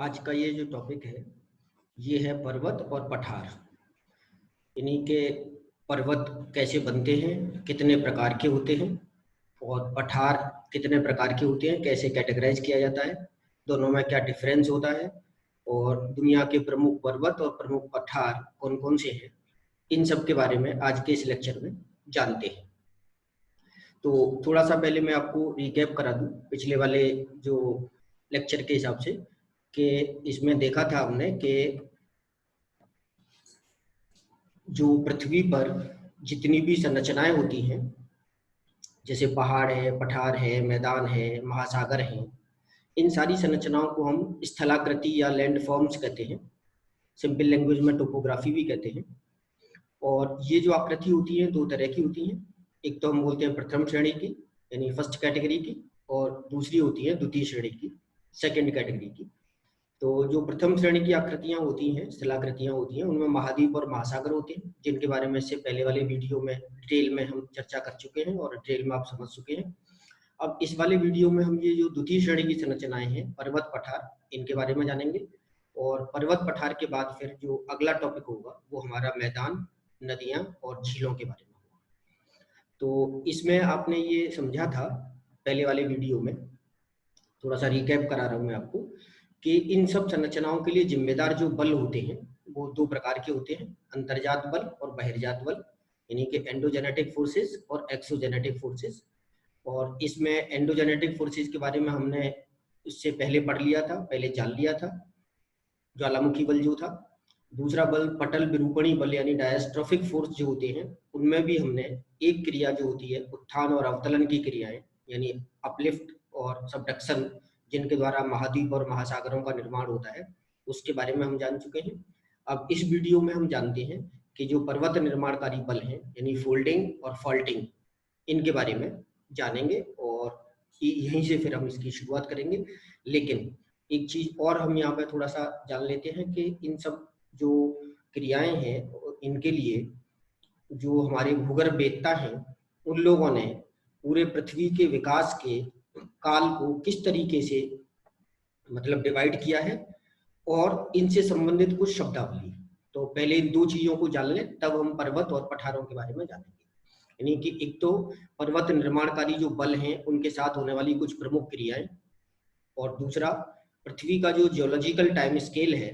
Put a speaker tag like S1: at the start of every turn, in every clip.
S1: आज का ये जो टॉपिक है ये है पर्वत और पठार। यानी कि पर्वत कैसे बनते हैं, कितने प्रकार के होते हैं, और पठार कितने प्रकार के होते हैं, कैसे कैटेगराइज किया जाता है, दोनों में क्या डिफरेंस होता है, और दुनिया के प्रमुख पर्वत और प्रमुख पठार कौन कौन से हैं, इन सब के बारे में आज के इस लेक्चर में जानते हैं। तो थोड़ा सा पहले मैं आपको रिकैप करा दूं पिछले वाले जो लेक्चर के हिसाब से, कि इसमें देखा था हमने कि जो पृथ्वी पर जितनी भी संरचनाएं होती हैं, जैसे पहाड़ है, पठार है, मैदान है, महासागर हैं, इन सारी संरचनाओं को हम स्थलाकृति या लैंड फॉर्म्स कहते हैं। सिंपल लैंग्वेज में टोपोग्राफी भी कहते हैं। और ये जो आकृति होती है दो तरह की होती हैं। एक तो हम बोलते हैं प्रथम श्रेणी की यानी फर्स्ट कैटेगरी की, और दूसरी होती है द्वितीय श्रेणी की, सेकंड कैटेगरी की। तो जो प्रथम श्रेणी की आकृतियां होती हैं, स्थलाकृतियां होती हैं, उनमें महाद्वीप और महासागर होते हैं, जिनके बारे में इससे पहले वाले वीडियो में डिटेल में हम चर्चा कर चुके हैं और डिटेल में आप समझ चुके हैं। अब इस वाले वीडियो में हम ये जो द्वितीय श्रेणी की संरचनाएं हैं, पर्वत पठार, इनके बारे में जानेंगे। और पर्वत पठार के बाद फिर जो अगला टॉपिक होगा वो हमारा मैदान, नदियां और झीलों के बारे में होगा। तो इसमें आपने ये समझा था पहले वाले वीडियो में, थोड़ा सा रिकैप करा रहा हूं मैं आपको, कि इन सब संरचनाओं के लिए जिम्मेदार जो बल होते हैं वो दो प्रकार के होते हैं, अंतर्जात बल और बहिर्जात बल, यानी कि एंडोजेनेटिक फोर्सेस और एक्सोजेनेटिक फोर्सेस। और इसमें एंडोजेनेटिक फोर्सेस के बारे में हमने इससे पहले पढ़ लिया था, पहले जान लिया था, ज्वालामुखी बल जो था। दूसरा बल पटल विरूपणी बल यानी डायस्ट्रोफिक फोर्स जो होते हैं, उनमें भी हमने एक क्रिया जो होती है उत्थान और अवतलन की क्रियाएं, यानी अपलिफ्ट और सबडक्शन, जिनके द्वारा महाद्वीप और महासागरों का निर्माण होता है, उसके बारे में हम जान चुके हैं। अब इस वीडियो में हम जानते हैं कि जो पर्वत निर्माणकारी बल हैं यानी फोल्डिंग और फॉल्टिंग, इनके बारे में जानेंगे और यहीं से फिर हम इसकी शुरुआत करेंगे। लेकिन एक चीज और हम यहाँ पे थोड़ा सा जान लेते हैं कि इन सब जो क्रियाएं हैं इनके लिए जो हमारे भूगर्भवेत्ता हैं, उन लोगों ने पूरे पृथ्वी के विकास के काल को किस तरीके से मतलब डिवाइड किया है, और इनसे संबंधित कुछ शब्दावली। तो पहले इन दो चीजों को जान लें, तब हम पर्वत और पठारों के बारे में जानेंगे। यानी कि एक तो पर्वत निर्माणकारी जो बल हैं उनके साथ होने वाली कुछ प्रमुख क्रियाएं, और दूसरा पृथ्वी का जो जियोलॉजिकल टाइम स्केल है,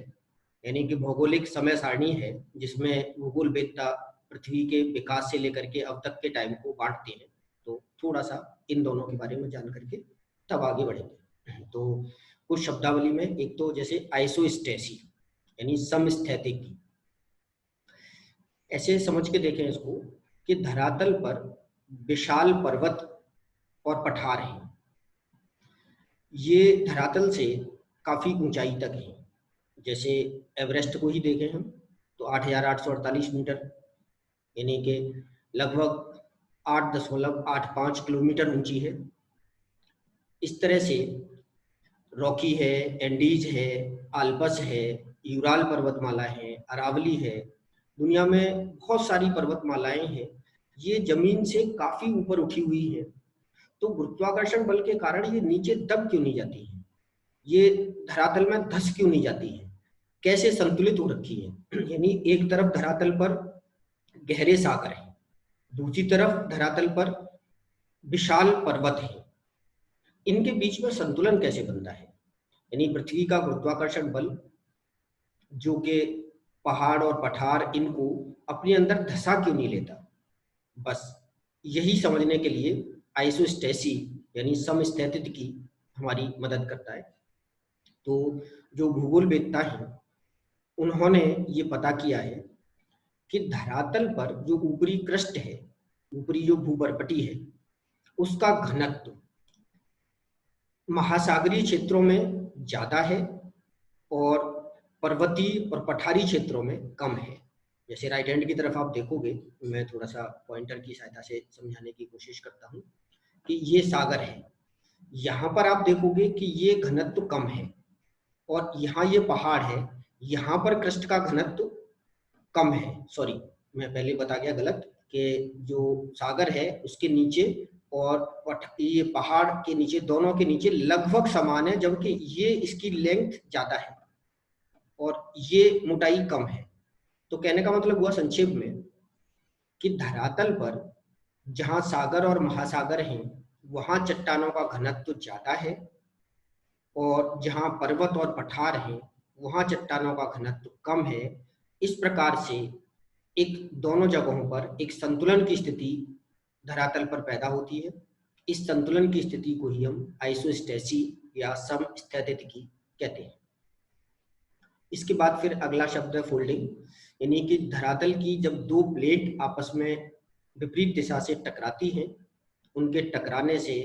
S1: यानी कि भौगोलिक समय सारणी है, जिसमें भूगोलवेत्ता पृथ्वी के विकास से लेकर के अब तक के टाइम को बांटते हैं। तो थोड़ा सा इन दोनों के बारे में जान करके तब आगे बढ़ेंगे। तो कुछ शब्दावली में, एक तो जैसे आइसोस्टेसी यानी समस्थैतिकी। ऐसे समझ के देखें इसको कि धरातल पर विशाल पर्वत और पठार हैं, ये धरातल से काफी ऊंचाई तक है। जैसे एवरेस्ट को ही देखें हम तो 8,848 मीटर, यानी कि लगभग 8.85 किलोमीटर ऊंची है। इस तरह से रॉकी है, एंडीज है, आल्पस है, यूराल पर्वतमाला है, अरावली है, दुनिया में बहुत सारी पर्वतमालाएं हैं। ये जमीन से काफी ऊपर उठी हुई है। तो गुरुत्वाकर्षण बल के कारण ये नीचे दब क्यों नहीं जाती है, ये धरातल में धंस क्यों नहीं जाती है, कैसे संतुलित हो रखी है। यानी एक तरफ धरातल पर गहरे सागर है, दूसरी तरफ धरातल पर विशाल पर्वत है, इनके बीच में संतुलन कैसे बनता है। यानी पृथ्वी का गुरुत्वाकर्षण बल जो कि पहाड़ और पठार इनको अपने अंदर धंसा क्यों नहीं लेता, बस यही समझने के लिए आइसोस्टेसी यानी समस्थैतिकी हमारी मदद करता है। तो जो भूगोलवेत्ता हैं उन्होंने ये पता किया है कि धरातल पर जो ऊपरी क्रस्ट है, ऊपरी जो भूपर्पटी है, उसका घनत्व महासागरीय क्षेत्रों में ज्यादा है और पर्वतीय और पठारी क्षेत्रों में कम है। जैसे राइट हैंड की तरफ आप देखोगे, मैं थोड़ा सा पॉइंटर की सहायता से समझाने की कोशिश करता हूँ कि ये सागर है, यहाँ पर आप देखोगे कि ये घनत्व कम है, और यहाँ ये पहाड़ है, यहाँ पर क्रस्ट का घनत्व कम है। सॉरी, मैं पहले बता गया गलत, कि जो सागर है उसके नीचे और ये पहाड़ के नीचे, दोनों के नीचे लगभग समान है, जबकि ये इसकी लेंथ ज्यादा है और ये मोटाई कम है। तो कहने का मतलब हुआ संक्षेप में कि धरातल पर जहां सागर और महासागर हैं वहां चट्टानों का घनत्व ज्यादा है, और जहां पर्वत और पठार हैं वहां चट्टानों का घनत्व कम है। इस प्रकार से एक दोनों जगहों पर एक संतुलन की स्थिति धरातल पर पैदा होती है। इस संतुलन की स्थिति को ही हम आइसोस्टेसी या समस्थैतिकी कहते हैं। इसके बाद फिर अगला शब्द है फोल्डिंग, यानी कि धरातल की जब दो प्लेट आपस में विपरीत दिशा से टकराती हैं, उनके टकराने से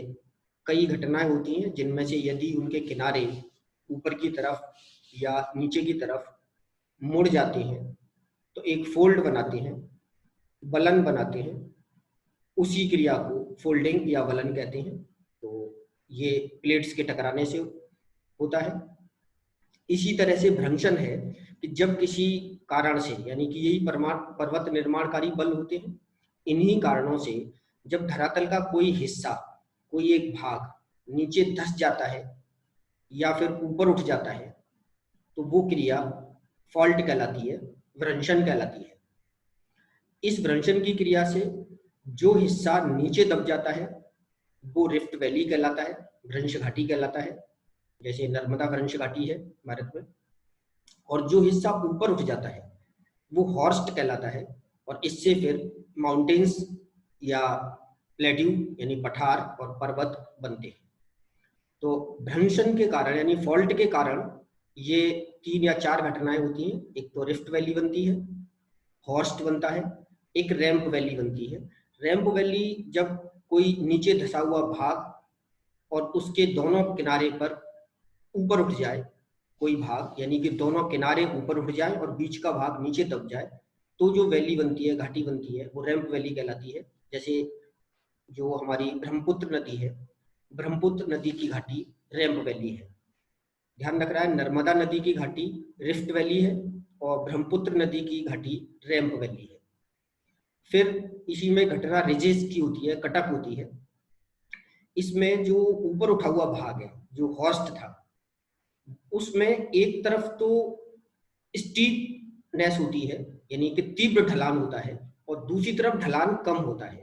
S1: कई घटनाएं होती हैं, जिनमें से यदि उनके किनारे ऊपर की तरफ या नीचे की तरफ मुड़ जाते हैं तो एक फोल्ड बनाते हैं, वलन बनाते हैं। उसी क्रिया को फोल्डिंग या वलन कहते हैं। तो ये प्लेट्स के टकराने से होता है। इसी तरह से भ्रंशन है कि जब किसी कारण से, यानी कि यही पर्वत निर्माणकारी बल होते हैं, इन्हीं कारणों से जब धरातल का कोई हिस्सा, कोई एक भाग नीचे धंस जाता है या फिर ऊपर उठ जाता है तो वो क्रिया फॉल्ट कहलाती है, भ्रंशन कहलाती है। इस भ्रंशन की क्रिया से जो हिस्सा नीचे दब जाता है वो रिफ्ट वैली कहलाता है, भ्रंश घाटी कहलाता है, जैसे नर्मदा भ्रंश घाटी है भारत में। और जो हिस्सा ऊपर उठ जाता है वो हॉर्स्ट कहलाता है, और इससे फिर माउंटेन्स या प्लेट्यू यानी पठार और पर्वत बनते हैं। तो भ्रंशन के कारण यानी फॉल्ट के कारण ये 3 या 4 घटनाएं होती हैं। एक तो रिफ्ट वैली बनती है, हॉर्स्ट बनता है, एक रैंप वैली बनती है। रैंप वैली जब कोई नीचे धंसा हुआ भाग और उसके दोनों किनारे पर ऊपर उठ जाए, कोई भाग यानी कि दोनों किनारे ऊपर उठ जाए और बीच का भाग नीचे दब जाए, तो जो वैली बनती है, घाटी बनती है, वो रैंप वैली कहलाती है। जैसे जो हमारी ब्रह्मपुत्र नदी है, ब्रह्मपुत्र नदी की घाटी रैंप वैली है। ध्यान रख रहा है, नर्मदा नदी की घाटी रिफ्ट वैली है और ब्रह्मपुत्र नदी की घाटी रैंप वैली है। फिर इसी में घटना रिजेस की होती है, कटक होती है। इसमें जो ऊपर उठा हुआ भाग है, जो हॉर्स्ट था, उसमें एक तरफ तो स्टीपनेस होती है, यानी कि तीव्र ढलान होता है, और दूसरी तरफ ढलान कम होता है।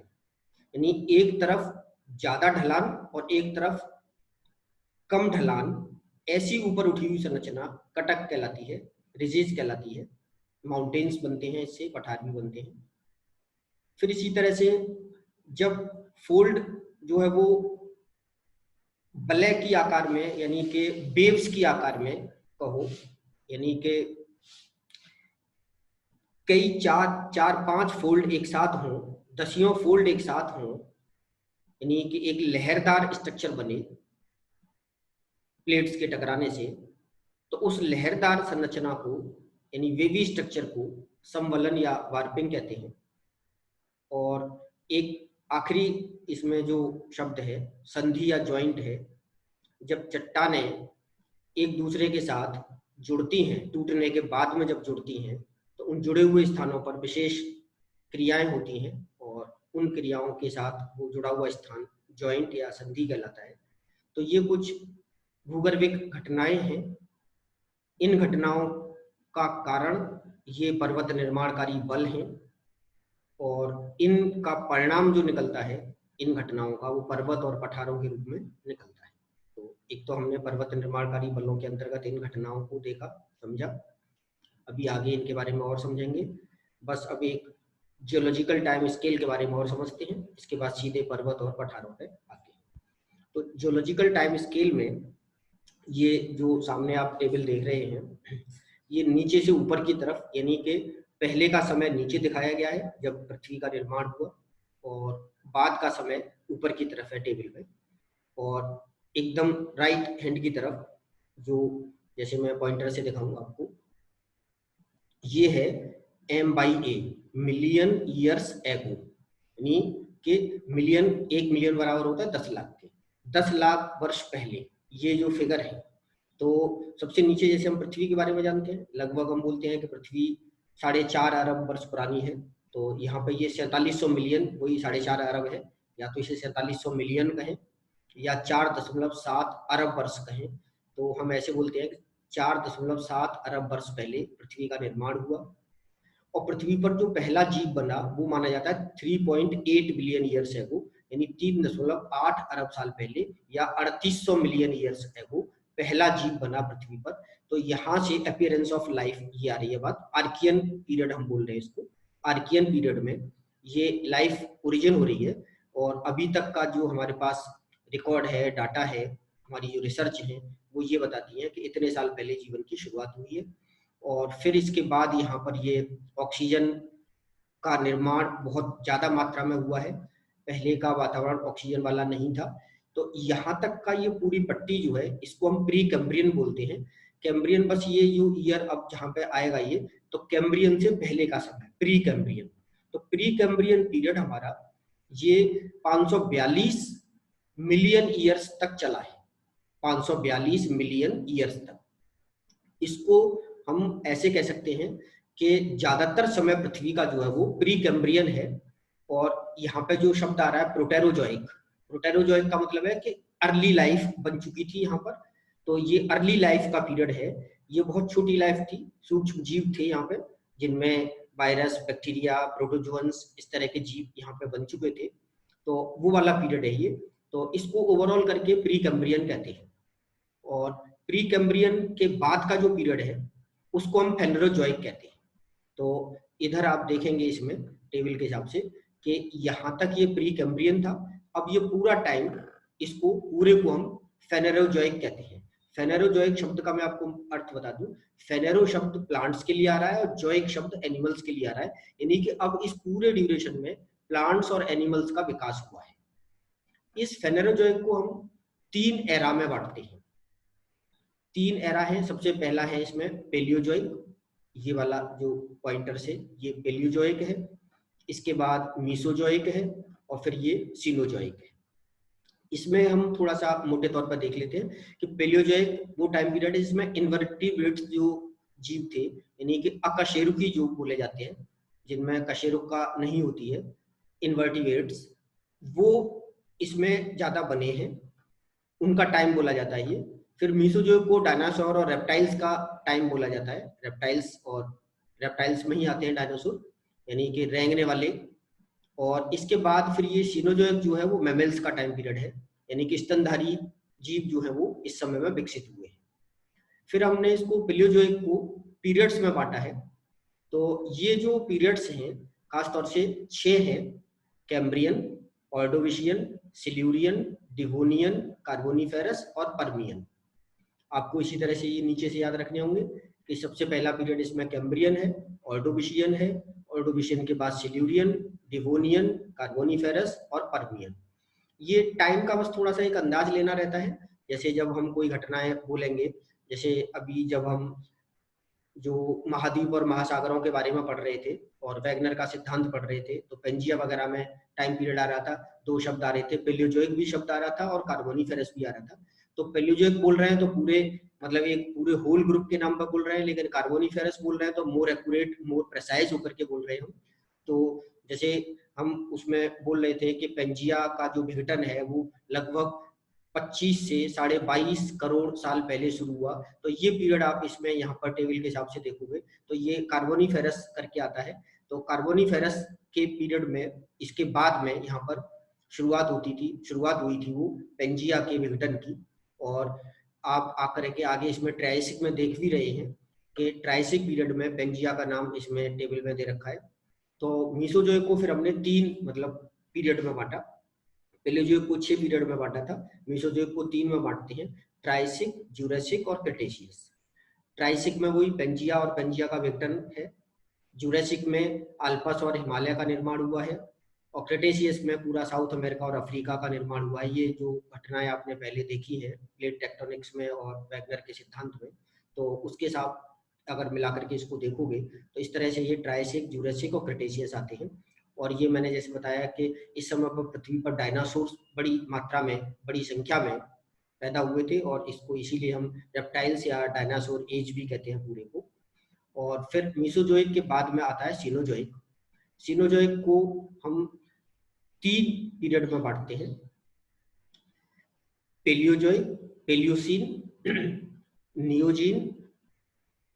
S1: यानी एक तरफ ज्यादा ढलान और एक तरफ कम ढलान, ऐसी ऊपर उठी हुई संरचना कटक कहलाती है, रिजेस कहलाती है। माउंटेन्स बनते हैं, इससे पठार भी बनते हैं। फिर इसी तरह से जब फोल्ड जो है वो बलय की आकार में, यानी कि वेव्स की आकार में कहो, यानी कि कई 4-5 फोल्ड एक साथ हों, दसियों फोल्ड एक साथ हों, यानी कि एक लहरदार स्ट्रक्चर बने प्लेट्स के टकराने से, तो उस लहरदार संरचना को यानी वेवी स्ट्रक्चर को समवलन या वार्पिंग कहते हैं। और एक आखिरी इसमें जो शब्द है संधि या जॉइंट है, जब चट्टानें एक दूसरे के साथ जुड़ती हैं, टूटने के बाद में जब जुड़ती हैं, तो उन जुड़े हुए स्थानों पर विशेष क्रियाएं होती हैं, और उन क्रियाओं के साथ वो जुड़ा हुआ स्थान जॉइंट या संधि कहलाता है। तो ये कुछ भूगर्भिक घटनाएं हैं। इन घटनाओं का कारण ये पर्वत निर्माणकारी बल हैं, और इनका परिणाम जो निकलता है इन घटनाओं का, वो पर्वत और पठारों के रूप में निकलता है। तो एक तो हमने पर्वत निर्माणकारी बलों के अंतर्गत इन घटनाओं को देखा, समझा। अभी आगे इनके बारे में और समझेंगे। बस अभी एक जियोलॉजिकल टाइम स्केल के बारे में और समझते हैं, इसके बाद सीधे पर्वत और पठारों पे आते हैं। तो जियोलॉजिकल टाइम स्केल में ये जो सामने आप टेबल देख रहे हैं, ये नीचे से ऊपर की तरफ, यानी कि पहले का समय नीचे दिखाया गया है जब पृथ्वी का निर्माण हुआ, और बाद का समय ऊपर की तरफ है टेबल में। और एकदम राइट हैंड की तरफ, जो जैसे मैं पॉइंटर से दिखाऊंगा आपको, ये है M/A, मिलियन ईयर्स एगो, यानी कि मिलियन, 1 मिलियन बराबर होता है 10 लाख के, 10 लाख वर्ष पहले ये जो फिगर है। तो सबसे नीचे जैसे हम पृथ्वी के बारे में जानते हैं, लगभग हम बोलते हैं कि पृथ्वी 4.5 अरब वर्ष पुरानी है। तो यहाँ पे ये 4700 मिलियन, वही 4.5 अरब है, या तो इसे 4700 मिलियन कहें या 4.7 अरब वर्ष कहें, तो हम ऐसे बोलते हैं कि 4.7 अरब वर्ष पहले पृथ्वी का निर्माण हुआ। और पृथ्वी पर जो पहला जीव बना वो माना जाता है 3.8 बिलियन ईयर्स एगो, यानी 3.8 अरब साल पहले या 3800 मिलियन ईयर्स एगो पहला जीव बना पृथ्वी पर। तो यहाँ से अपीयरेंस ऑफ लाइफ ये आ रही है बात। आर्कियन पीरियड हम बोल रहे हैं इसको। आर्कियन पीरियड में ये लाइफ ओरिजिन हो रही है, और अभी तक का जो हमारे पास रिकॉर्ड है, डाटा है, हमारी जो रिसर्च है वो ये बताती है कि इतने साल पहले जीवन की शुरुआत हुई है। और फिर इसके बाद यहाँ पर ये ऑक्सीजन का निर्माण बहुत ज़्यादा मात्रा में हुआ है। पहले का वातावरण ऑक्सीजन वाला नहीं था। तो यहाँ तक का ये पूरी पट्टी जो है इसको हम प्री कैम्ब्रियन बोलते हैं। कैम्ब्रियन बस ये यू ईयर अब जहाँ पे आएगा ये, तो कैम्ब्रियन से पहले का समय प्री कैम्ब्रियन। तो प्री कैम्ब्रियन पीरियड हमारा ये 542 मिलियन ईयर्स तक चला है, 542 मिलियन ईयर्स तक। इसको हम ऐसे कह सकते हैं कि ज्यादातर समय पृथ्वी का जो है वो प्री कैम्ब्रियन है। और यहाँ पे जो शब्द आ रहा है प्रोटेरोजोइक, प्रोटेरोजोइक का मतलब है कि अर्ली लाइफ बन चुकी थी यहाँ पर। तो ये अर्ली लाइफ का पीरियड है। ये बहुत छोटी लाइफ थी, सूक्ष्म जीव थे यहाँ पे, जिनमें वायरस, बैक्टीरिया, प्रोटोजोअन्स इस तरह के जीव यहाँ पे बन चुके थे। तो वो वाला पीरियड है ये। तो इसको ओवरऑल करके प्री कैम्ब्रियन कहते हैं। और प्री कैम्ब्रियन के बाद का जो पीरियड है उसको हम फेनरोजोइक कहते हैं। तो इधर आप देखेंगे इसमें टेबल के हिसाब से कि यहाँ तक ये प्री कैम्ब्रियन था। अब ये पूरा टाइम, इसको पूरे को हम फेनेरोजोइक कहते हैं। फेनेरोजोइक शब्द का मैं आपको अर्थ बता दूं। फेनेरो शब्द प्लांट्स के लिए आ रहा है और जोइक शब्द एनिमल्स के लिए आ रहा है, यानी कि अब इस पूरे ड्यूरेशन में प्लांट्स और एनिमल्स का विकास हुआ है। इस फेनेरोजोइक को हम 3 एरा में बांटते हैं। 3 एरा है। सबसे पहला है इसमें पेलियोजोइक, ये वाला जो पॉइंटर से ये पेलियोजोइक है। इसके बाद मीसोजोइक है और फिर ये सीनोजोइक है। इसमें हम थोड़ा सा मोटे तौर पर देख लेते हैं कि पेलियोजोइक वो टाइम पीरियड है जिसमें इन्वर्टिब्रेट्स जो जीव थे, यानी कि अकशेरुकी जो बोले जाते हैं, जिनमें कशेरुका नहीं होती है, इन्वर्टिब्रेट्स, वो इसमें ज्यादा बने हैं, उनका टाइम बोला जाता है ये। फिर मीसोजोइक को डायनासोर और रेप्टाइल्स का टाइम बोला जाता है। रेप्टाइल्स में ही आते हैं डायनासोर, यानी कि रेंगने वाले। और इसके बाद फिर ये सीनोजोइक जो है वो मैमल्स का टाइम पीरियड है, यानी कि स्तनधारी जीव जो है वो इस समय में विकसित हुए हैं। फिर हमने इसको पेलियोजोइक को पीरियड्स में बांटा है। तो ये जो पीरियड्स हैं खासतौर से 6 हैं: Cambrian, Ordovician, Silurian, Devonian, Carboniferous और पर्मियन। आपको इसी तरह से ये नीचे से याद रखने होंगे कि सबसे पहला पीरियड इसमें कैम्ब्रियन है, ऑर्डोविशियन है, ऑर्डोविशियन के बाद सिल्यूरियन, डिवोनियन, कार्बोनिफेरस और पर्मियन। ये टाइम का बस थोड़ा सा एक अंदाज लेना रहता है। जैसे जब हम कोई घटनाएं बोलेंगे, जैसे अभी जब हम जो महाद्वीप और महासागरों के बारे में पढ़ रहे थे और वैगनर का सिद्धांत पढ़ रहे थे, तो पेंजिया वगैरह में टाइम पीरियड आ रहा था, 2 शब्द आ रहे थे, पेलियोजोइक भी शब्द आ रहा था और कार्बोनिफेरस भी आ रहा था। तो पेलियोजोइक बोल रहे हैं तो पूरे मतलब एक पूरे होल ग्रुप के नाम पर बोल रहे हैं, लेकिन कार्बोनिफेरस बोल रहे हैं तो मोर एक्यूरेट, मोर प्रेसाइज होकर के बोल रहे हैं हम। तो जैसे हम उसमें बोल रहे थे कि पेंजिया का जो विघटन है वो लगभग 25 से 22.5 करोड़ साल पहले शुरू हुआ। तो ये पीरियड आप इसमें यहाँ पर टेबल के हिसाब से देखोगे तो ये कार्बोनिफेरस करके आता है। तो कार्बोनिफेरस के पीरियड में, इसके बाद में यहाँ पर शुरुआत हुई थी वो पेंजिया के विघटन की। और आप आकर के आगे इसमें ट्रायसिक में देख भी रहे हैं कि ट्रायसिक पीरियड में पेंजिया का नाम इसमें टेबल में दे रखा है। तो मीसोजोइक को फिर हमने 3 मतलब पीरियड में बांटा। पेलियोजोइक को 6 पीरियड में बांटा था, मीसोजोइक को 3 में बांटते हैं: ट्राइसिक, जुरासिक और क्रेटेशियस। ट्राइसिक में वही पेंजिया और पेंजिया का विघटन है। जुरासिक में अल्पस और हिमालय का निर्माण हुआ है। और क्रेटेशियस में पूरा साउथ अमेरिका और अफ्रीका का निर्माण हुआ है। ये जो घटनाएं आपने पहले देखी है प्लेट टेक्टोनिक्स में और वैगनर के सिद्धांत में, तो उसके साथ अगर मिलाकर के इसको देखोगे तो इस तरह से ये ट्राइसिक, जुरासिक और क्रेटेशियस आते हैं। और ये मैंने जैसे बताया कि इस समय पर पृथ्वी पर डायनासोर बड़ी मात्रा में, बड़ी संख्या में पैदा हुए थे, और इसको इसीलिए हम रेप्टाइल्स या डायनासोर एज भी कहते हैं पूरे को। और फिर मीसोजोइक के बाद में आता है सीनोजोइक। सीनोजोइक को हम तीन पीरियड में बांटते हैं, पेलियोजोइक, पेलियोसीन, नियोजीन,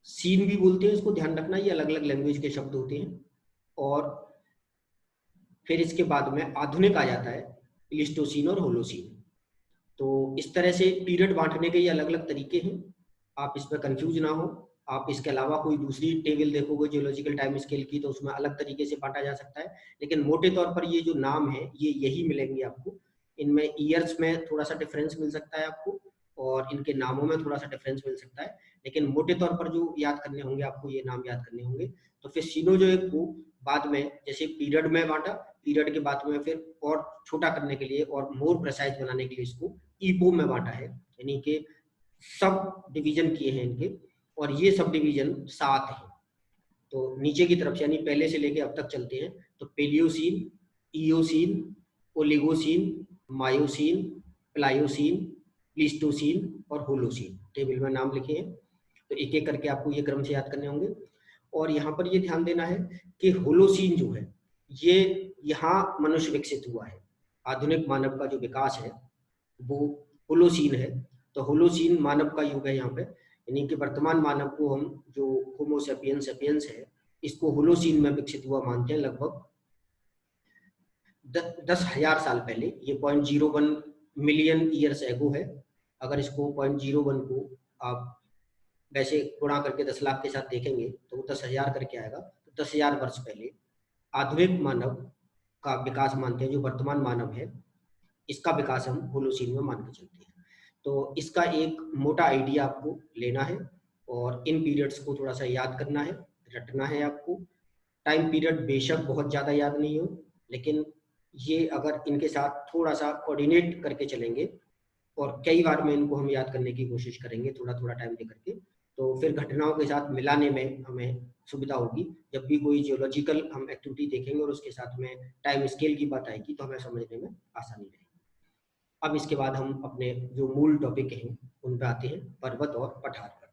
S1: सीन भी बोलते हैं इसको, ध्यान रखना ये अलग अलग लैंग्वेज के शब्द होते हैं। और फिर इसके बाद में आधुनिक आ जाता है, प्लीस्टोसीन और होलोसीन। तो इस तरह से पीरियड बांटने के ये अलग अलग तरीके हैं, आप इसमें कंफ्यूज ना हो। आप इसके अलावा कोई दूसरी टेबल देखोगे जियोलॉजिकल टाइम स्केल की, तो उसमें अलग तरीके से बांटा जा सकता है, लेकिन मोटे तौर पर ये जो नाम है ये यही मिलेंगे आपको। इनमें ईयर्स में थोड़ा सा डिफरेंस मिल सकता है आपको, और इनके नामों में थोड़ा सा डिफरेंस मिल सकता है, लेकिन मोटे तौर पर जो याद करने होंगे आपको, ये नाम याद करने होंगे। तो फिर सीनोजोइक को बाद में जैसे पीरियड में बांटा, पीरियड के बाद में फिर और छोटा करने के लिए और मोर प्रेसाइज बनाने के लिए इसको ईपो में बांटा है, यानी कि सब डिवीजन किए हैं इनके, और ये सब डिवीजन 7 हैं। तो नीचे की तरफ से यानी पहले से लेके अब तक चलते हैं, तो Palaeocene, Eocene, Oligocene, Miocene, Pliocene, Pleistocene और होलोसीन, टेबल में नाम लिखे हैं। तो एक एक करके आपको ये क्रम से याद करने होंगे। और यहाँ पर ये ध्यान देना है कि होलोसीन जो है ये यहाँ मनुष्य विकसित हुआ है, आधुनिक मानव का जो विकास है वो होलोसीन है। तो होलोसीन मानव का युग है यहाँ पे, यानी कि वर्तमान मानव को हम जो होमो सेपियंस सेपियंस है इसको होलोसीन में विकसित हुआ मानते हैं, लगभग 10,000 साल पहले। ये 0.01 मिलियन ईयर्स एगो है। अगर इसको 0.01 को आप वैसे गुणा करके 10 लाख के साथ देखेंगे तो वो 10,000 करके आएगा। तो 10,000 वर्ष पहले आधुनिक मानव का विकास मानते हैं, जो वर्तमान मानव है इसका विकास हम होलोसीन में मान के चलते हैं। तो इसका एक मोटा आइडिया आपको लेना है और इन पीरियड्स को थोड़ा सा याद करना है, रटना है आपको। टाइम पीरियड बेशक बहुत ज़्यादा याद नहीं हो, लेकिन ये अगर इनके साथ थोड़ा सा कोऑर्डिनेट करके चलेंगे और कई बार में इनको हम याद करने की कोशिश करेंगे थोड़ा थोड़ा टाइम दे करके, तो फिर घटनाओं के साथ मिलाने में हमें सुविधा होगी। जब भी कोई जियोलॉजिकल हम एक्टिविटी देखेंगे और उसके साथ में टाइम स्केल की बात आएगी तो हमें समझने में आसानी रहेगी। अब इसके बाद हम अपने जो मूल टॉपिक हैं उन पर आते हैं, पर्वत और पठार पर।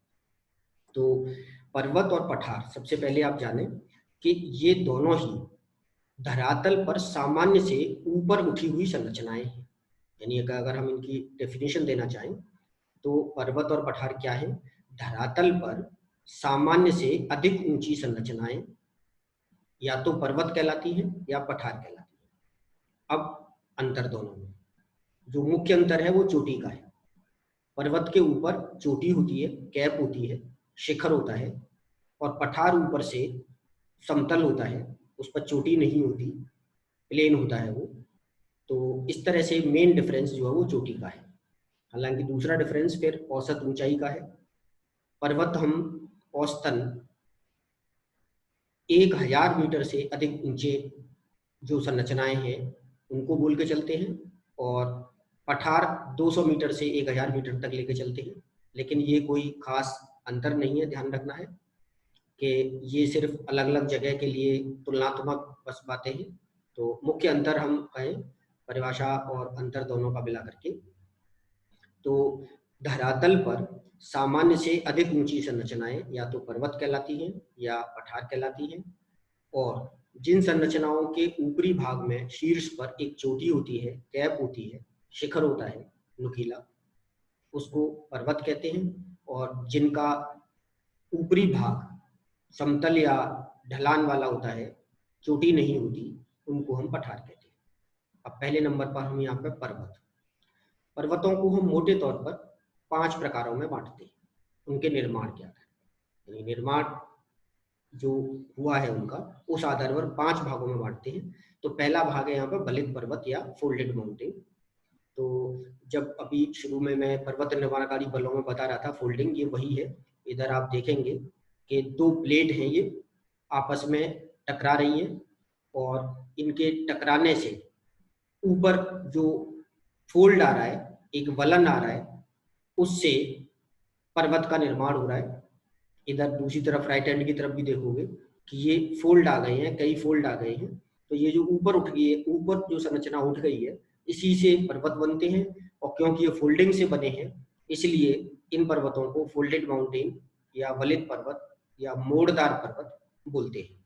S1: तो पर्वत और पठार, सबसे पहले आप जानें कि ये दोनों ही धरातल पर सामान्य से ऊपर उठी हुई संरचनाएं हैं। यानी अगर हम इनकी डेफिनेशन देना चाहें तो पर्वत और पठार क्या है? धरातल पर सामान्य से अधिक ऊंची संरचनाएं या तो पर्वत कहलाती हैं या पठार कहलाती हैं। अब अंतर दोनों में, जो मुख्य अंतर है वो चोटी का है। पर्वत के ऊपर चोटी होती है, कैप होती है, शिखर होता है, और पठार ऊपर से समतल होता है, उस पर चोटी नहीं होती, प्लेन होता है वो। तो इस तरह से मेन डिफरेंस जो है वो चोटी का है। हालांकि दूसरा डिफरेंस फिर औसत ऊंचाई का है। पर्वत हम औसतन 1000 मीटर से अधिक ऊंचे जो संरचनाएं हैं उनको बोल के चलते हैं, और पठार 200 मीटर से 1000 मीटर तक लेके चलते हैं। लेकिन ये कोई खास अंतर नहीं है, ध्यान रखना है कि ये सिर्फ अलग अलग जगह के लिए तुलनात्मक बस बातें हैं। तो मुख्य अंतर हम कहें, परिभाषा और अंतर दोनों का मिला करके, तो धरातल पर सामान्य से अधिक ऊंची संरचनाएं या तो पर्वत कहलाती हैं या पठार कहलाती हैं, और जिन संरचनाओं के ऊपरी भाग में शीर्ष पर एक चोटी होती है, कैप होती है, शिखर होता है नुकीला, उसको पर्वत कहते हैं, और जिनका ऊपरी भाग समतल या ढलान वाला होता है, चोटी नहीं होती, उनको हम पठार कहते हैं। अब पहले नंबर पर हम यहाँ पे पर्वतों को हम मोटे तौर पर 5 प्रकारों में बांटते हैं। उनके निर्माण क्या है, यानी निर्माण जो हुआ है उनका, उस आधार पर 5 भागों में बांटते हैं। तो पहला भाग है यहाँ पर बलित पर्वत या फोल्डेड माउंटेन। तो जब अभी शुरू में मैं पर्वत निर्माणकारी बलों में बता रहा था फोल्डिंग, ये वही है। इधर आप देखेंगे कि 2 प्लेट हैं, ये आपस में टकरा रही हैं, और इनके टकराने से ऊपर जो फोल्ड आ रहा है, एक वलन आ रहा है, उससे पर्वत का निर्माण हो रहा है। इधर दूसरी तरफ राइट हैंड की तरफ भी देखोगे कि ये फोल्ड आ गए हैं, कई फोल्ड आ गए हैं। तो ये जो ऊपर उठ गई है, ऊपर जो संरचना उठ गई है, इसी से पर्वत बनते हैं, और क्योंकि ये फोल्डिंग से बने हैं इसलिए इन पर्वतों को फोल्डेड माउंटेन या वलित पर्वत या मोड़दार पर्वत बोलते हैं।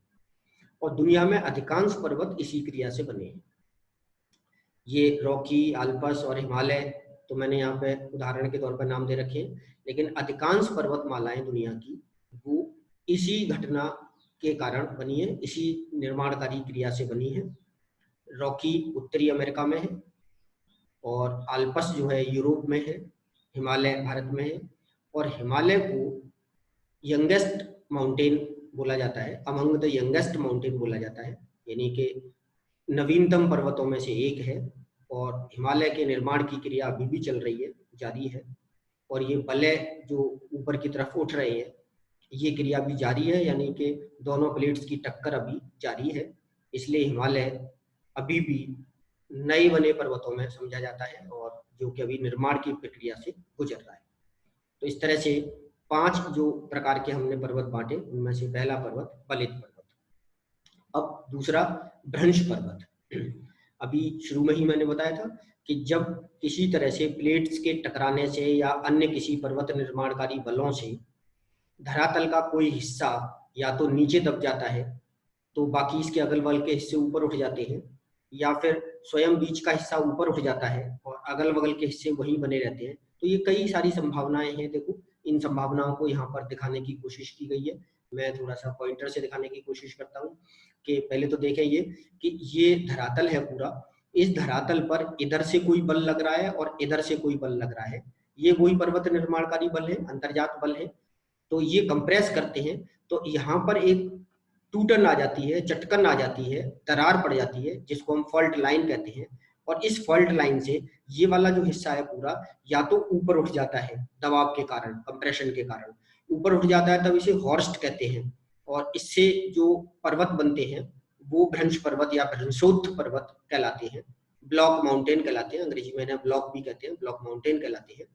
S1: और दुनिया में अधिकांश पर्वत इसी क्रिया से बने हैं। ये रॉकी, आल्पस और हिमालय तो मैंने यहाँ पे उदाहरण के तौर पर नाम दे रखे हैं, लेकिन अधिकांश पर्वतमालाएं दुनिया की वो इसी घटना के कारण बनी है, इसी निर्माणकारी क्रिया से बनी है। रॉकी उत्तरी अमेरिका में है और आल्पस जो है यूरोप में है, हिमालय भारत में है। और हिमालय को यंगेस्ट माउंटेन बोला जाता है, अमंग द यंगेस्ट माउंटेन बोला जाता है, यानी कि नवीनतम पर्वतों में से एक है। और हिमालय के निर्माण की क्रिया अभी भी चल रही है, जारी है। और ये बलय जो ऊपर की तरफ उठ रहे हैं, ये क्रिया भी जारी है, यानी कि दोनों प्लेट्स की टक्कर अभी जारी है। इसलिए हिमालय अभी भी नए बने पर्वतों में समझा जाता है और जो कि अभी निर्माण की प्रक्रिया से गुजर रहा है। तो इस तरह से 5 जो प्रकार के हमने पर्वत बांटे, उनमें से पहला पर्वत बलित पर्वत। अब दूसरा भ्रंश पर्वत। अभी शुरू में ही मैंने बताया था कि जब किसी तरह से प्लेट्स के टकराने से या अन्य किसी पर्वत निर्माणकारी बलों से धरातल का कोई हिस्सा या तो नीचे दब जाता है, तो बाकी इसके अगल बगल के हिस्से ऊपर उठ जाते हैं, या फिर स्वयं बीच का हिस्सा ऊपर उठ जाता है और अगल बगल के हिस्से वहीं बने रहते हैं। तो ये कई सारी संभावनाएं हैं। देखो, इन संभावनाओं को यहाँ पर दिखाने की कोशिश की गई है। मैं थोड़ा सा पॉइंटर से दिखाने की कोशिश करता हूँ कि पहले तो देखें ये कि ये धरातल है पूरा, इस धरातल पर इधर से कोई बल लग रहा है और इधर से कोई बल लग रहा है। ये वही पर्वत निर्माणकारी बल है, अंतर्जात बल है। तो ये कंप्रेस करते हैं, तो यहाँ पर एक टूटन आ जाती है, चटकन आ जाती है, दरार पड़ जाती है, जिसको हम फॉल्ट लाइन कहते हैं। और इस फॉल्ट लाइन से ये वाला जो हिस्सा है पूरा या तो ऊपर उठ जाता है दबाव के कारण, कंप्रेशन के कारण ऊपर उठ जाता है, तब इसे हॉर्स्ट कहते हैं। और इससे जो पर्वत बनते हैं वो भ्रंश पर्वत या भ्रंशोत्थ पर्वत कहलाते हैं, ब्लॉक माउंटेन कहलाते हैं। अंग्रेजी में ब्लॉक भी कहते हैं, ब्लॉक माउंटेन कहलाते हैं।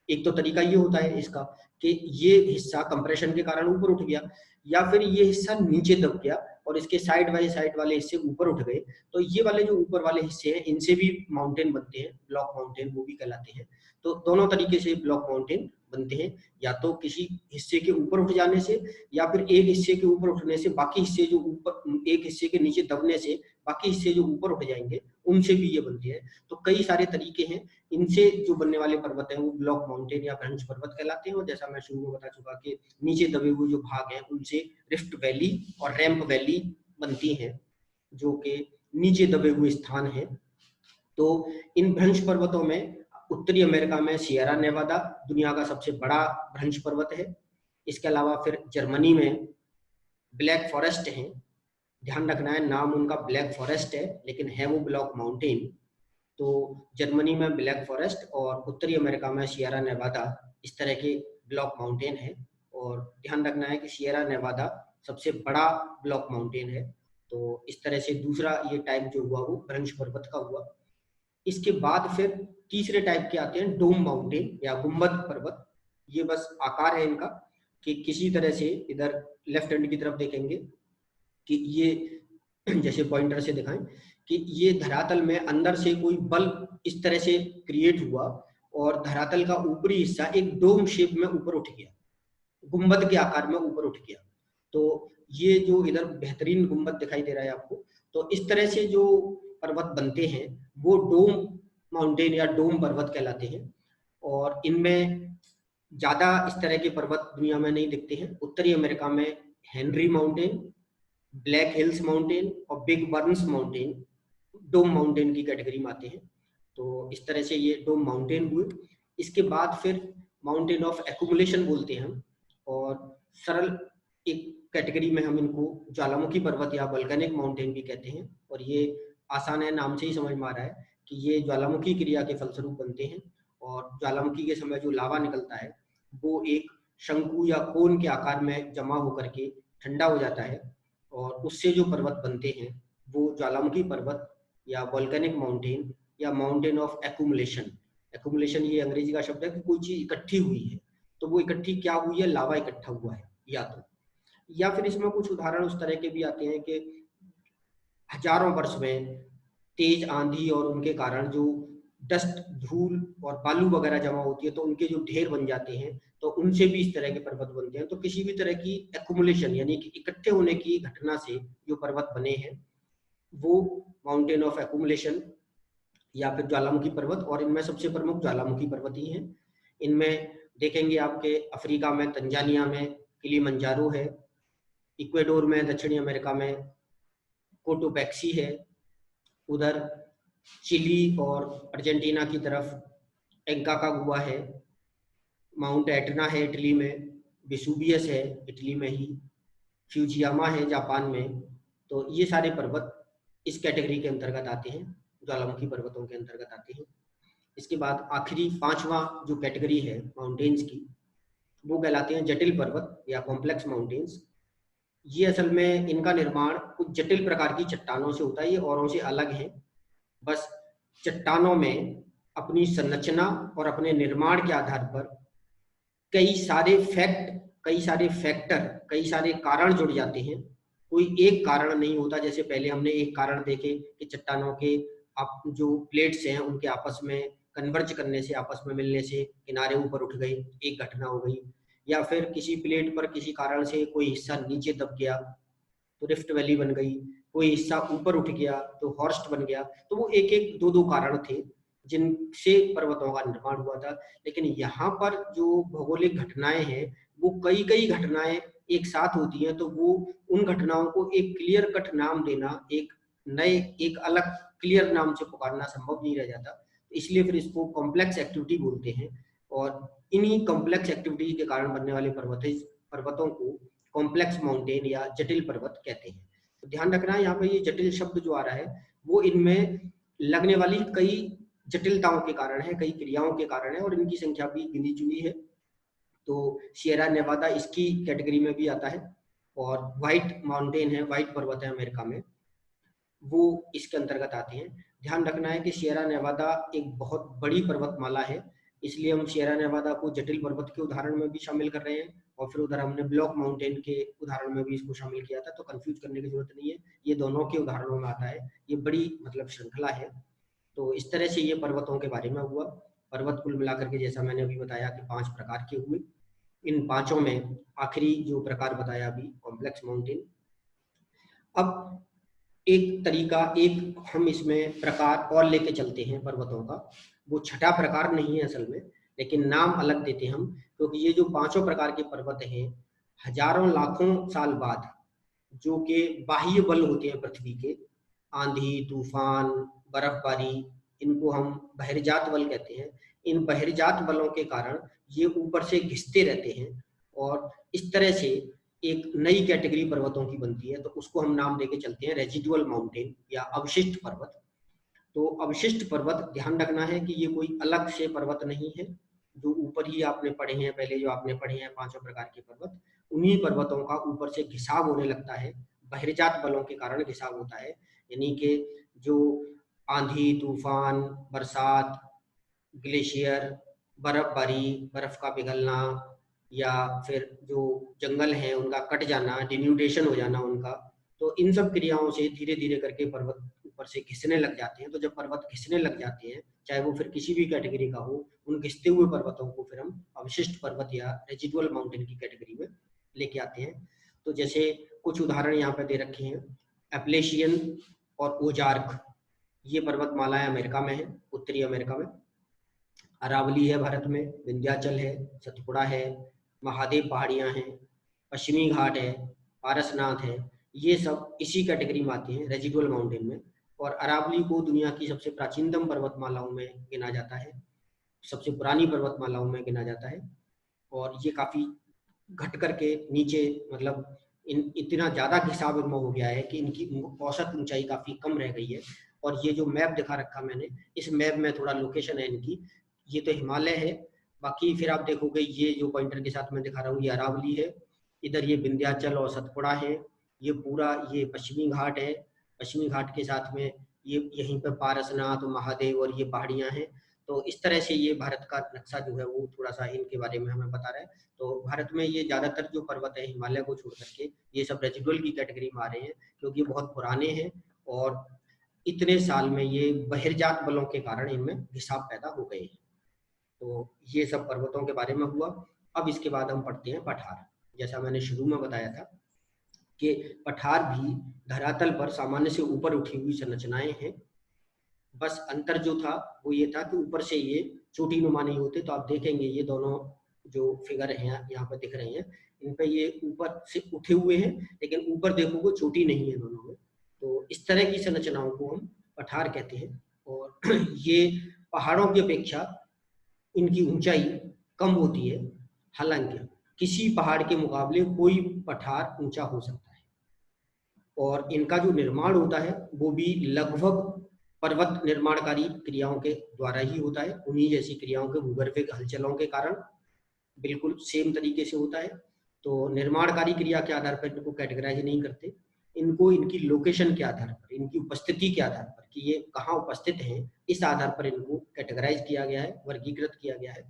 S1: एक तो तरीका ये होता है इसका कि ये हिस्सा कंप्रेशन के कारण ऊपर उठ गया, या फिर ये हिस्सा नीचे दब गया और इसके साइड बाय साइड वाले हिस्से ऊपर उठ गए। तो ये वाले जो ऊपर वाले हिस्से हैं, इनसे भी माउंटेन बनते हैं, ब्लॉक माउंटेन वो भी कहलाते हैं। तो दोनों तरीके से ब्लॉक माउंटेन बनते हैं, या तो किसी हिस्से के ऊपर उठ जाने से, या फिर एक हिस्से के ऊपर उठने से बाकी हिस्से जो ऊपर, एक हिस्से के नीचे दबने से बाकी हिस्से जो ऊपर उठ जाएंगे, उनसे भी ये बनती है। तो कई सारे तरीके हैं, इनसे जो बनने वाले पर्वत हैं वो ब्लॉक माउंटेन या भ्रंश पर्वत कहलाते हैं। और जैसा मैं शुरू में बता चुका कि नीचे दबे हुए जो भाग हैं उनसे रिफ्ट वैली और रैंप वैली बनती हैं, जो कि नीचे दबे हुए स्थान हैं। तो इन भ्रंश पर्वतों में उत्तरी अमेरिका में सियरा नेवादा दुनिया का सबसे बड़ा भ्रंश पर्वत है। इसके अलावा फिर जर्मनी में ब्लैक फॉरेस्ट है। ध्यान रखना है, नाम उनका ब्लैक फॉरेस्ट है लेकिन है वो ब्लॉक माउंटेन। तो जर्मनी में ब्लैक फॉरेस्ट और उत्तरी अमेरिका में सियरा नेवादा, इस तरह के ब्लॉक माउंटेन है। और ध्यान रखना है कि सियरा नेवादा सबसे बड़ा ब्लॉक माउंटेन है। तो इस तरह से दूसरा ये टाइप जो हुआ वो भ्रंश पर्वत का हुआ। इसके बाद फिर तीसरे टाइप के आते हैं डोम माउंटेन या गुंबद पर्वत। ये बस आकार है इनका कि किसी तरह से, इधर लेफ्ट हैंड की तरफ देखेंगे कि ये जैसे पॉइंटर से दिखाएं कि ये धरातल में अंदर से कोई बल इस तरह से क्रिएट हुआ और धरातल का ऊपरी हिस्सा एक डोम शेप में ऊपर उठ गया, गुंबद के आकार में ऊपर उठ गया। तो ये जो इधर बेहतरीन गुंबद दिखाई दे रहा है आपको, तो इस तरह से जो पर्वत बनते हैं वो डोम माउंटेन या डोम पर्वत कहलाते हैं। और इनमें ज्यादा इस तरह के पर्वत दुनिया में नहीं दिखते हैं। उत्तरी अमेरिका में Henry mountain, black hills mountain और बिग बर्न्स माउंटेन डोम माउंटेन की कैटेगरी में आते हैं। तो इस तरह से ये डोम माउंटेन हुए। इसके बाद फिर माउंटेन ऑफ एक्यूमुलेशन बोलते हैं हम, और सरल एक कैटेगरी में हम इनको ज्वालामुखी पर्वत या वल्केनिक माउंटेन भी कहते हैं। और ये आसान है, नाम से ही समझ में आ रहा है कि ये ज्वालामुखी क्रिया के फलस्वरूप बनते हैं। और ज्वालामुखी के समय जो लावा निकलता है वो एक शंकु या कोन के आकार में जमा होकर के ठंडा हो जाता है, और उससे जो पर्वत बनते हैं वो ज्वालामुखी पर्वत या वोल्केनिक माउंटेन या माउंटेन ऑफ एक्यूमुलेशन। एक्यूमुलेशन ये अंग्रेजी का शब्द है कि कोई चीज इकट्ठी हुई है, तो वो इकट्ठी क्या हुई है, लावा इकट्ठा हुआ है या तो, या फिर इसमें कुछ उदाहरण उस तरह के भी आते हैं कि हजारों वर्ष में तेज आंधी और उनके कारण जो डस्ट, धूल और बालू वगैरह जमा होती है तो उनके जो ढेर बन जाते हैं, तो उनसे भी इस तरह के पर्वत बनते हैं। तो किसी भी तरह की एक्यूमुलेशन यानी कि इकट्ठे होने की घटना से जो पर्वत बने हैं वो माउंटेन ऑफ एक्यूमुलेशन या फिर ज्वालामुखी पर्वत, और इनमें सबसे प्रमुख ज्वालामुखी पर्वत ही हैं। इनमें देखेंगे आपके अफ्रीका में तंजानिया में किलिमंजारो है, इक्वेडोर में दक्षिणी अमेरिका में कोटोपैक्सी है, उधर चिली और अर्जेंटीना की तरफ एंकाकागुआ है, माउंट एटना है इटली में, वेसुवियस है इटली में ही, फ्यूजियामा है जापान में। तो ये सारे पर्वत इस कैटेगरी के अंतर्गत आते हैं, ज्वालामुखी पर्वतों के अंतर्गत आते हैं। इसके बाद आखिरी पांचवा जो कैटेगरी है माउंटेन्स की, वो कहलाते हैं जटिल पर्वत या कॉम्प्लेक्स माउंटेन्स। ये असल में इनका निर्माण कुछ जटिल प्रकार की चट्टानों से होता है, ये औरों से अलग है। बस चट्टानों में अपनी संरचना और अपने निर्माण के आधार पर कई सारे फैक्टर, कई सारे कारण जुड़ जाते हैं। कोई एक कारण नहीं होता, जैसे पहले हमने एक कारण देखे कि चट्टानों के जो प्लेट्स हैं उनके आपस में कन्वर्ज करने से, आपस में मिलने से किनारे ऊपर उठ गई, एक घटना हो गई। या फिर किसी प्लेट पर किसी कारण से कोई हिस्सा नीचे दब गया तो रिफ्ट वैली बन गई, कोई हिस्सा ऊपर उठ गया तो हॉर्स्ट बन गया। तो वो एक एक दो दो कारण थे जिनसे पर्वतों का निर्माण हुआ था। लेकिन यहाँ पर जो भौगोलिक घटनाएं हैं वो कई कई घटनाएं एक साथ होती हैं, तो वो उन घटनाओं को एक क्लियर कट नाम देना, एक अलग क्लियर नाम से पुकारना संभव नहीं रह जाता। इसलिए फिर इसको कॉम्प्लेक्स एक्टिविटी बोलते हैं, और इन्हीं कॉम्प्लेक्स एक्टिविटी के कारण बनने वाले पर्वतों को कॉम्प्लेक्स माउंटेन या जटिल पर्वत कहते हैं। तो ध्यान रखना है यहाँ पे, ये जटिल शब्द जो आ रहा है वो इनमें लगने वाली कई जटिलताओं के कारण है, कई क्रियाओं के कारण है, और इनकी संख्या भी गिनी चुनी है। तो सियरा नेवादा इसकी कैटेगरी में भी आता है, और व्हाइट माउंटेन है, व्हाइट पर्वत है अमेरिका में, वो इसके अंतर्गत आते हैं। ध्यान रखना है कि सियरा नेवादा एक बहुत बड़ी पर्वतमाला है, इसलिए हम सियरा नेवादा को जटिल पर्वत के उदाहरण में भी शामिल कर रहे हैं, और फिर उधर हमने ब्लॉक माउंटेन के उदाहरण में भी इसको शामिल किया था। तो कंफ्यूज करने की जरूरत नहीं है, ये दोनों के उदाहरणों में आता है, ये बड़ी मतलब श्रृंखला है। तो इस तरह से ये पर्वतों के बारे में हुआ। पर्वत कुल मिलाकर के जैसा मैंने अभी बताया कि 5 प्रकार के हुए। इन पांचों में आखिरी जो प्रकार बताया अभी, कॉम्प्लेक्स माउंटेन। अब एक तरीका, एक हम इसमें प्रकार और लेके चलते हैं पर्वतों का, वो छठा प्रकार नहीं है असल में, लेकिन नाम अलग देते हम, क्योंकि ये जो पांचों प्रकार के पर्वत हैं हजारों लाखों साल बाद जो कि बाह्य बल होते हैं पृथ्वी के, आंधी तूफान बर्फबारी, इनको हम बहिर्जात बल कहते हैं। इन बहिर्जात बलों के कारण ये ऊपर से घिसते रहते हैं, और इस तरह से एक नई कैटेगरी पर्वतों की बनती है। तो उसको हम नाम देके चलते हैं रेजिडुअल माउंटेन या अवशिष्ट पर्वत। तो अवशिष्ट पर्वत, ध्यान रखना है कि ये कोई अलग से पर्वत नहीं है, जो ऊपर ही आपने पढ़े हैं, पहले जो आपने पढ़े हैं पांचों प्रकार के पर्वत, उन्हीं पर्वतों का ऊपर से घिसाव होने लगता है, बहिर्जात बलों के कारण घिसाव होता है। यानी कि जो आंधी तूफान, बरसात, ग्लेशियर, बर्फबारी, बर्फ का पिघलना, या फिर जो जंगल है उनका कट जाना, डिन्यूडेशन हो जाना उनका, तो इन सब क्रियाओं से धीरे धीरे करके पर्वत ऊपर से घिसने लग जाते हैं। तो जब पर्वत घिसने लग जाते हैं, चाहे वो फिर किसी भी कैटेगरी का हो, उन घिसते हुए पर्वतों को फिर हम अवशिष्ट पर्वत या रेजिडुअल माउंटेन की कैटेगरी में लेके आते हैं। तो जैसे कुछ उदाहरण यहाँ पे दे रखे हैं, एप्लेशियन और ओजार्क, ये पर्वतमालाएं अमेरिका में है, उत्तरी अमेरिका में। अरावली है भारत में, विंध्याचल है, सतपुड़ा है, महादेव पहाड़ियां हैं, पश्चिमी घाट है, पारसनाथ है, ये सब इसी कैटेगरी में आती हैं रेजिडुअल माउंटेन में। और अरावली को दुनिया की सबसे प्राचीनतम पर्वतमालाओं में गिना जाता है, सबसे पुरानी पर्वतमालाओं में गिना जाता है। और ये काफी घट करके नीचे, मतलब इतना ज्यादा घिसाव इनमें हो गया है कि इनकी औसत ऊंचाई काफी कम रह गई है। और ये जो मैप दिखा रखा मैंने, इस मैप में थोड़ा लोकेशन है इनकी, ये तो हिमालय है, बाकी फिर आप देखोगे ये जो पॉइंटर के साथ मैं दिखा रहा हूँ ये अरावली है, इधर ये विंध्याचल और सतपुड़ा है, ये पूरा ये पश्चिमी घाट है, पश्चिमी घाट के साथ में ये यहीं पर पारसनाथ, महादेव और ये पहाड़ियां हैं। तो इस तरह से ये भारत का नक्शा जो है वो थोड़ा सा इनके बारे में हमें बता रहा है। तो भारत में ये ज्यादातर जो पर्वत है हिमालय को छोड़ करके ये सब रेजिडुअल की कैटेगरी में आ रहे हैं, क्योंकि ये बहुत पुराने हैं और इतने साल में ये बहिर्जात बलों के कारण इनमें घिसाव पैदा हो गए हैं। तो ये सब पर्वतों के बारे में हुआ। अब इसके बाद हम पढ़ते हैं पठार। जैसा मैंने शुरू में बताया था कि पठार भी धरातल पर सामान्य से ऊपर उठी हुई संरचनाएं हैं। बस अंतर जो था वो ये था कि ऊपर से ये चोटी नुमा नहीं होते। तो आप देखेंगे ये दोनों जो फिगर हैं यहाँ पर दिख रहे हैं, इन पे ये ऊपर से उठे हुए हैं, लेकिन ऊपर देखोगे चोटी नहीं है दोनों में। तो इस तरह की संरचनाओं को हम पठार कहते हैं। और ये पहाड़ों की अपेक्षा इनकी ऊंचाई कम होती है। हालांकि किसी पहाड़ के मुकाबले कोई पठार ऊंचा हो सकता है, और इनका जो निर्माण होता है वो भी लगभग पर्वत निर्माणकारी क्रियाओं के द्वारा ही होता है। उन्हीं जैसी क्रियाओं के भूगर्भिक हलचलों के कारण बिल्कुल सेम तरीके से होता है। तो निर्माणकारी क्रिया के आधार पर इनको कैटेगराइज नहीं करते, इनको इनकी लोकेशन के आधार पर, इनकी उपस्थिति के आधार पर कि ये कहाँ उपस्थित हैं, इस आधार पर इनको कैटेगराइज किया गया है, वर्गीकृत किया गया है।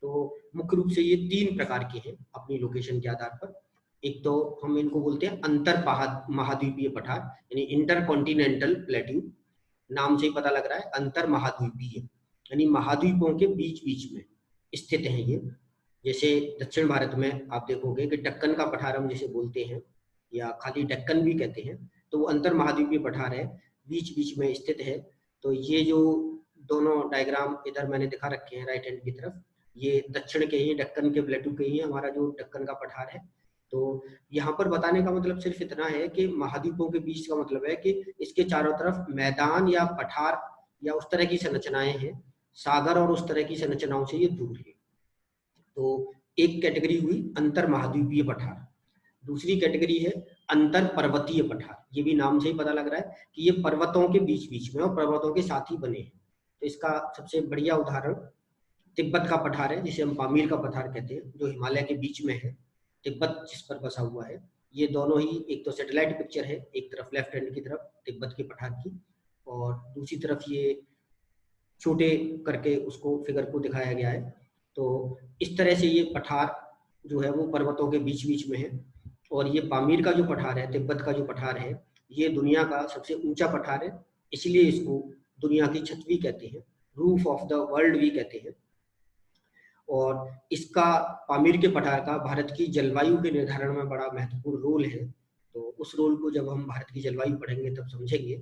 S1: तो मुख्य रूप से ये 3 प्रकार के हैं अपनी लोकेशन के आधार पर। एक तो हम इनको बोलते हैं अंतर महाद्वीपीय पठार, यानी इंटर कॉन्टिनेंटल प्लेट्यू। नाम से ही पता लग रहा है अंतर महाद्वीपीय, यानी महाद्वीपों के बीच बीच में स्थित हैं ये। जैसे दक्षिण भारत में आप देखोगे कि दक्कन का पठार हम जिसे बोलते हैं, या खाली दक्कन भी कहते हैं, तो वो अंतर महाद्वीपीय पठार है, बीच बीच में स्थित है। तो ये जो दोनों डायग्राम इधर मैंने दिखा रखे हैं राइट हैंड की तरफ, ये दक्षिण के ही दक्कन के प्लेटू के ही हमारा जो दक्कन का पठार है। तो यहाँ पर बताने का मतलब सिर्फ इतना है कि महाद्वीपों के बीच का मतलब है कि इसके चारों तरफ मैदान या पठार या उस तरह की संरचनाएं हैं, सागर और उस तरह की संरचनाओं से ये दूर है। तो एक कैटेगरी हुई अंतर महाद्वीपीय पठार। दूसरी कैटेगरी है अंतर पर्वतीय पठार। ये भी नाम से ही पता लग रहा है कि ये पर्वतों के बीच बीच में और पर्वतों के साथ ही बने हैं। तो इसका सबसे बढ़िया उदाहरण तिब्बत का पठार है, जिसे हम पामीर का पठार कहते हैं, जो हिमालय के बीच में है, तिब्बत जिस पर बसा हुआ है। ये दोनों ही, एक तो सैटेलाइट पिक्चर है, एक तरफ लेफ्ट हैंड की तरफ तिब्बत के पठार की, और दूसरी तरफ ये छोटे करके उसको फिगर को दिखाया गया है। तो इस तरह से ये पठार जो है वो पर्वतों के बीच बीच में है। और ये पामीर का जो पठार है, तिब्बत का जो पठार है, ये दुनिया का सबसे ऊंचा पठार है, इसलिए इसको दुनिया की छत भी कहते हैं, रूफ ऑफ द वर्ल्ड भी कहते हैं। और इसका, पामीर के पठार का भारत की जलवायु के निर्धारण में बड़ा महत्वपूर्ण रोल है। तो उस रोल को जब हम भारत की जलवायु पढ़ेंगे तब समझेंगे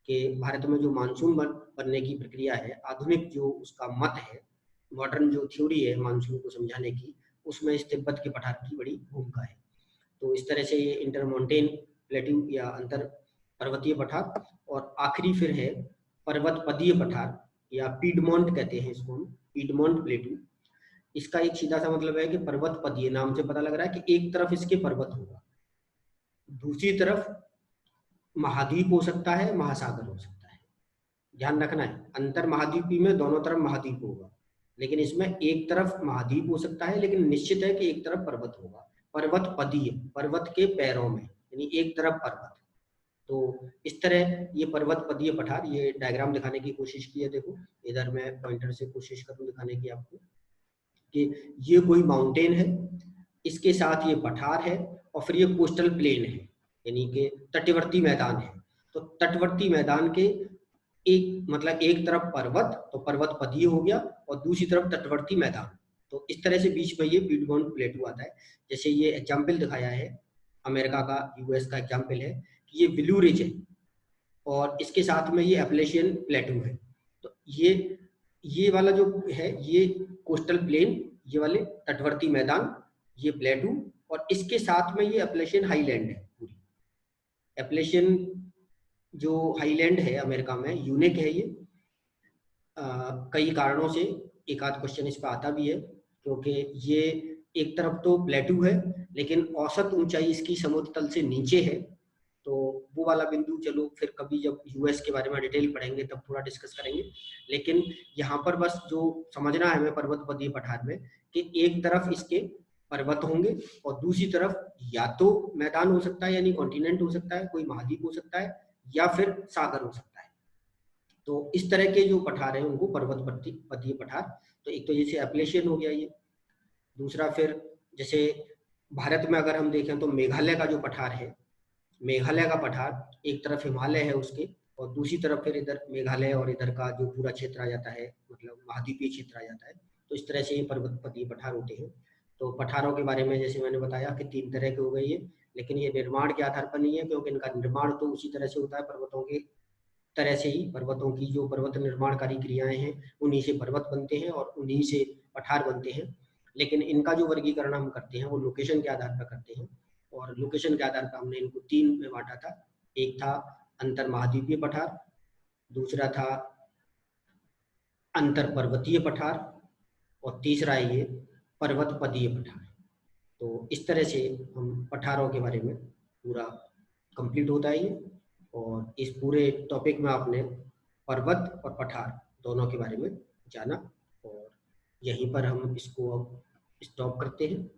S1: कि भारत में जो मानसून बनने की प्रक्रिया है, आधुनिक जो उसका मत है, मॉडर्न जो थ्योरी है मानसून को समझाने की, उसमें इस तिब्बत के पठार की बड़ी भूमिका है। तो इस तरह से ये इंटरमॉन्टेन प्लेट्यू या अंतर पर्वतीय पठार। और आखिरी फिर है पर्वत पदीय पठार, या पीडमोंट कहते हैं इसको हम, पीडमोंट प्लेट्यू। इसका एक सीधा सा मतलब है कि पर्वत पदीय, नाम से पता लग रहा है कि एक तरफ इसके पर्वत होगा, दूसरी तरफ महाद्वीप हो सकता है, महासागर हो सकता है। ध्यान रखना है, अंतर महाद्वीपी में दोनों तरफ महाद्वीप होगा, लेकिन इसमें एक तरफ महाद्वीप हो सकता है, लेकिन निश्चित है कि एक तरफ पर्वत होगा। पर्वत पदीय, पर्वत के पैरों में, यानी एक तरफ पर्वत। तो इस तरह ये पर्वत पदीय पठार, ये डायग्राम दिखाने की कोशिश की है। देखो इधर मैं पॉइंटर से कोशिश करूँ दिखाने की आपको कि ये कोई माउंटेन है, इसके साथ ये पठार है, और फिर ये कोस्टल प्लेन है, यानी कि तटवर्ती मैदान है। तो तटवर्ती मैदान के एक, मतलब एक तरफ पर्वत, तो पर्वत पदीय हो गया, और दूसरी तरफ तटवर्ती मैदान। तो इस तरह से बीच में ये पीडमोंट प्लेटू आता है। जैसे ये एग्जाम्पल दिखाया है अमेरिका का, यूएस का एग्जाम्पल है कि ये ब्लू रिज है, और इसके साथ में ये एप्लेशियन प्लेटू है। तो ये वाला जो है ये कोस्टल प्लेन, ये वाले तटवर्ती मैदान, ये प्लेटू, और इसके साथ में ये एप्लेशियन हाईलैंड है पूरी। एप्लेशियन जो हाईलैंड है अमेरिका में, यूनिक है ये कई कारणों से। एक आध क्वेश्चन इस पर आता भी है, क्योंकि ये एक तरफ तो प्लेटू है, लेकिन औसत ऊंचाई इसकी समुद्र तल से नीचे है। तो वो वाला बिंदु चलो फिर कभी जब यूएस के बारे में डिटेल पढ़ेंगे तब थोड़ा डिस्कस करेंगे। लेकिन यहाँ पर बस जो समझना है हमें पर्वत पदीय पठार में, कि एक तरफ इसके पर्वत होंगे, और दूसरी तरफ या तो मैदान हो सकता है, यानी कॉन्टिनेंट हो सकता है, कोई महाद्वीप हो सकता है, या फिर सागर हो सकता है। तो इस तरह के जो पठार हैं उनको पर्वत पदीय पठार। तो एक तो जैसे एप्लेशियन हो गया ये। दूसरा फिर जैसे भारत में अगर हम देखें तो मेघालय का जो पठार है, मेघालय का पठार एक तरफ हिमालय है उसके, और दूसरी तरफ फिर इधर मेघालय और इधर का जो पूरा क्षेत्र आ जाता है, मतलब महाद्वीपीय क्षेत्र आ जाता है। तो इस तरह से ये पर्वत पदीय पठार होते हैं। तो पठारों के बारे में जैसे मैंने बताया कि 3 तरह के हो गए ये, लेकिन ये निर्माण के आधार पर नहीं है, क्योंकि इनका निर्माण तो उसी तरह से होता है पर्वतों के तरह से ही पर्वतों की जो पर्वत निर्माणकारी क्रियाएं हैं उन्हीं से पर्वत बनते हैं और उन्हीं से पठार बनते हैं। लेकिन इनका जो वर्गीकरण हम करते हैं वो लोकेशन के आधार पर करते हैं, और लोकेशन के आधार पर हमने इनको 3 में बांटा था। एक था अंतर महाद्वीपीय पठार, दूसरा था अंतर पर्वतीय पठार, और तीसरा है ये पर्वत पदीय पठार। तो इस तरह से हम पठारों के बारे में पूरा कंप्लीट होता है ये, और इस पूरे टॉपिक में आपने पर्वत और पठार दोनों के बारे में जाना, और यहीं पर हम इसको अब स्टॉप करते हैं।